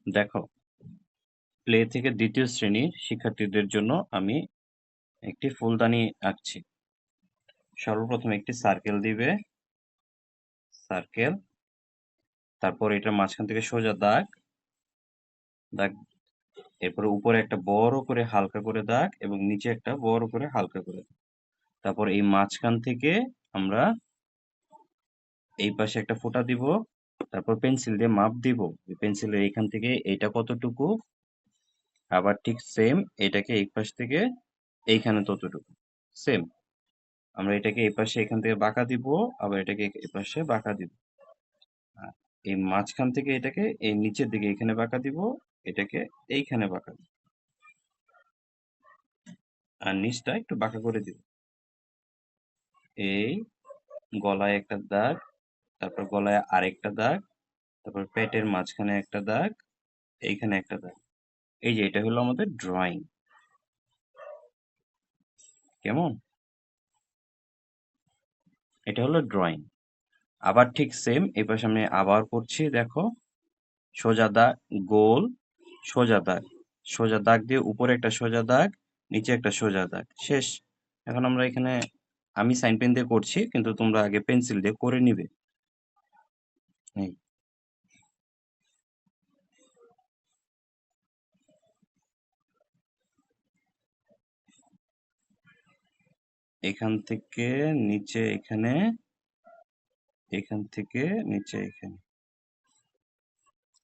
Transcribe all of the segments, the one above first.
দেখো, প্লে থেকে দ্বিতীয় শ্রেণীর শিক্ষার্থীদের জন্য আমি একটি ফুলদানি আঁকছি। সর্বপ্রথম একটি সার্কেল দিবে, সার্কেল, তারপর এটার মাঝখান থেকে সোজা দাগ, দাগ, এরপরে উপরে একটা বড় করে হালকা করে দাগ এবং নিচে একটা বড় করে হালকা করে দাগ। তারপর এই মাঝখান থেকে আমরা এই পাশে একটা ফোঁটা দিব, তারপর পেন্সিল দিয়ে মাপ দিব। পেন্সিলের এইখান থেকে এইটা কতটুকু, আবার ঠিক সেম এটাকে এই পাশ থেকে এইখানে ততটুকু, সেম। আমরা এটাকে এই পাশে এখান থেকে বাঁকা দিব, আবার এটাকে এই পাশে বাঁকা দিব। আর এই মাঝখান থেকে এটাকে এই নিচের দিকে এখানে বাঁকা দিব, এটাকে এইখানে বাঁকা দিব, আর নিচটা একটু বাঁকা করে দিব। এই গলায় একটা দাগ, তারপর গলায় আরেকটা দাগ, তারপর পেটের মাঝখানে একটা দাগ, এইখানে একটা দাগ। এই যে এটা হলো আমাদের ড্রয়িং। কেমন? এটা হলো ড্রয়িং। আবার ঠিক সেম এই পাশে আমি আবার করছি। দেখো, সোজা দাগ, গোল, সোজা দাগ, সোজা দাগ দিয়ে উপরে একটা সোজা দাগ, নিচে একটা সোজা দাগ, শেষ। এখন আমরা এখানে, আমি সাইন পেন দিয়ে করছি, কিন্তু তোমরা আগে পেন্সিল দিয়ে করে নিবে। এই এখান থেকে নিচে এখানে, এখান থেকে নিচে এখানে,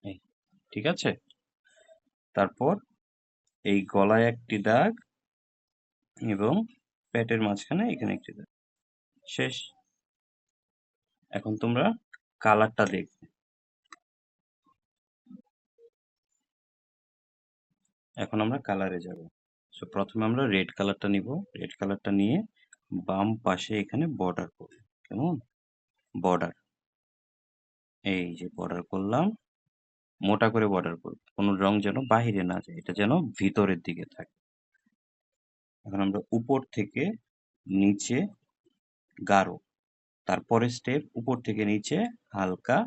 এই, ঠিক আছে। তারপর এই গলায় একটি দাগ এবং পেটের মাঝখানে এখানে একটি দাগ, শেষ। এখন তোমরা কালারটা দেখবে। এখন আমরা কালারে যাব। সো প্রথমে আমরা রেড কালারটা নিব। রেড কালারটা নিয়ে বাম পাশে এখানে বর্ডার করব। কেমন? বর্ডার, এই যে বর্ডার করলাম, মোটা করে বর্ডার করব, কোনো রং যেন বাহিরে না যায়, এটা যেন ভিতরের দিকে থাকে। এখন আমরা উপর থেকে নিচে গাঢ়, তারপরে স্টেপ উপর থেকে নিচে হালকা,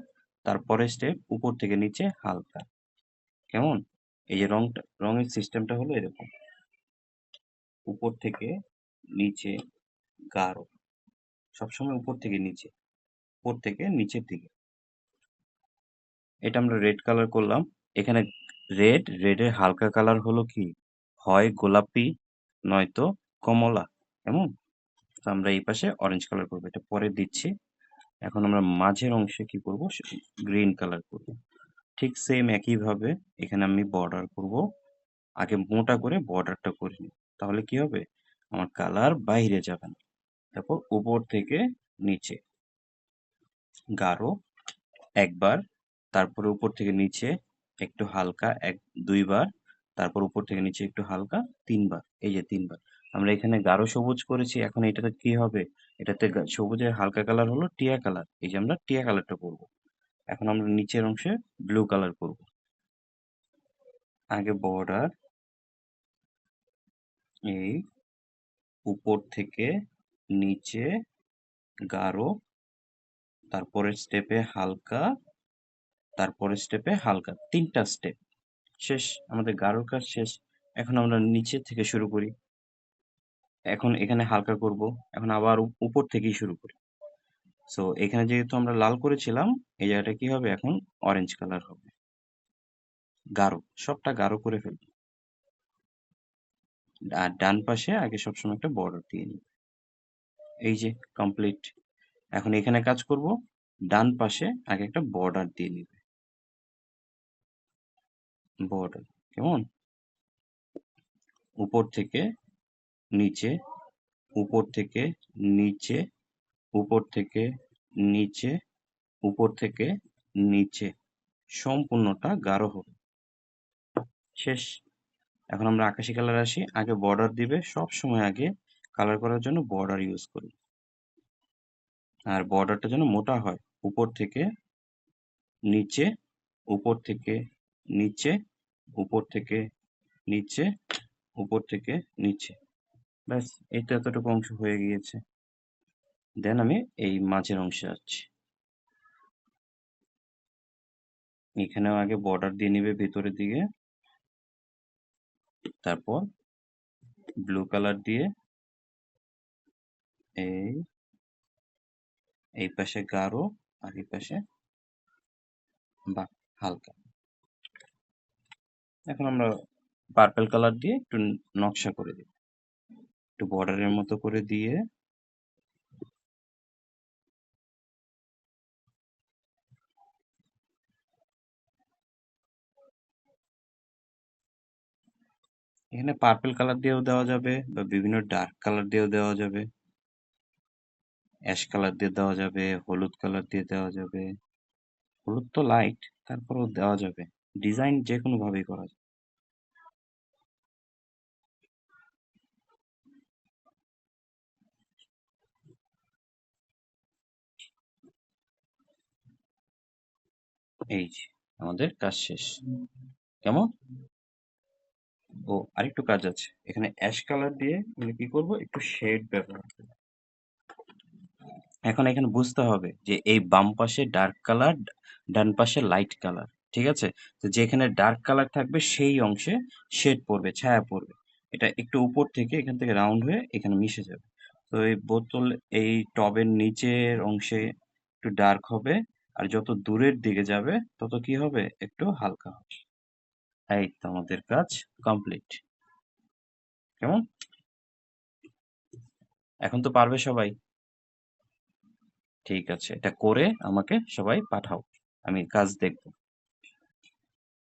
তারপরে স্টেপ উপর থেকে নিচে হালকা। কেমন? এই যে রংটা, রঙের সিস্টেমটা হলো এরকম, উপর থেকে নিচে গাঢ়, সবসময় উপর থেকে নিচে, উপর থেকে নিচের দিকে। এটা আমরা রেড কালার করলাম। এখানে রেড, রেডের হালকা কালার হলো কি, হয় গোলাপি নয়তো কমলা। কেমন? তো আমরা এই পাশে অরেঞ্জ কালার করবো, এটা পরে দিচ্ছি। এখন আমরা মাঝের অংশে কি করব, গ্রিন কালার করব। ঠিক সেম একই ভাবে এখানে আমি বর্ডার করব। আগে মোটা করে বর্ডারটা করে নিই, তাহলে কি হবে, আমার কালার বাইরে যাবে না। তারপর উপর থেকে নিচে গাঢ় একবার, তারপরে উপর থেকে নিচে একটু হালকা এক দুইবার, তারপর উপর থেকে নিচে একটু হালকা তিনবার। এই যে তিনবার আমরা এখানে গাঢ় সবুজ করেছি। এখন এটাতে কি হবে, এটাতে সবুজের হালকা কালার হলো টিয়া কালার। এই যে আমরা টিয়া কালারটা করব। এখন আমরা নিচের অংশে ব্লু কালার করব। আগে বর্ডার, এই উপর থেকে নিচে গাঢ়, তারপরের স্টেপে হালকা, তারপরের স্টেপে হালকা, তিনটা স্টেপ শেষ। আমাদের গাঢ়র কাজ শেষ। এখন আমরা নিচে থেকে শুরু করি। এখন এখানে হালকা করব। এখন আবার উপর থেকেই শুরু করি। সো এখানে যেহেতু আমরা লাল করেছিলাম, এই জায়গাটা কি হবে, এখন অরেঞ্জ কালার হবে। গাঢ়, সবটা গাঢ় করে ফেলব। আর ডান পাশে আগে সবসময় একটা বর্ডার দিয়ে নিই। এই যে কমপ্লিট। এখন এখানে কাজ করব, ডান পাশে আগে একটা বর্ডার দিয়ে নিবে। বর্ডার, কেমন? উপর থেকে নিচে, উপর থেকে নিচে, উপর থেকে নিচে, উপর থেকে নিচে, সম্পূর্ণটা গাঢ় হবে। শেষ। এখন আমরা আকাশি কালার আসি। আগে বর্ডার দিবে, সব সময় আগে কালার করার জন্য বর্ডার ইউজ করি। আর বর্ডারটা যেন মোটা হয়, উপর থেকে নিচে, উপর থেকে নিচে, উপর থেকে নিচে, উপর থেকে নিচে। ব্যাস, এই তো এতটুকু অংশ হয়ে গিয়েছে। দেন আমি এই মাঝের অংশে যাচ্ছি। এখানেও আগে বর্ডার দিয়ে নিবে ভিতরের দিকে, তারপর ব্লু কালার দিয়ে এই এই পাশে গাঢ় আর এই পাশে বা হালকা। এখন আমরা পার্পল কালার দিয়ে একটু নকশা করে দিই, একটু বর্ডারের মতো করে দিয়ে এখানে পার্পল কালার দিয়েও দেওয়া যাবে বা বিভিন্ন ডার্ক কালার দিয়েও দেওয়া যাবে, অ্যাশ কালার দিয়ে দেওয়া যাবে, হলুদ কালার দিয়ে দেওয়া যাবে। হলুদ তো লাইট, তারপরেও দেওয়া যাবে। ডিজাইন যে কোনো ভাবেই করা যায়। এই যে আমাদের কাজ শেষ। কেমন? ও আরেকটু কাজ আছে, এখানে অ্যাশ কালার দিয়ে আমরা কি করব, একটু শেড ব্যবহার করব। এখন এখানে বুঝতে হবে যে এই বাম পাশে ডার্ক কালার, ডান পাশে লাইট কালার, ঠিক আছে? তো যেখানে ডার্ক কালার থাকবে সেই অংশে শেড পড়বে, ছায়া পড়বে। এটা একটু উপর থেকে এখান থেকে রাউন্ড হয়ে এখানে মিশে যাবে। তো এই বোতল, এই টবের নিচের অংশে একটু ডার্ক হবে, আর যত দূরের দিকে যাবে তত কি হবে, একটু হালকা হবে। এই তো আমাদের কাজ কমপ্লিট। কেমন? এখন তো পারবে সবাই। ঠিক আছে, এটা করে আমাকে সবাই পাঠাও, আমি কাজ দেখব।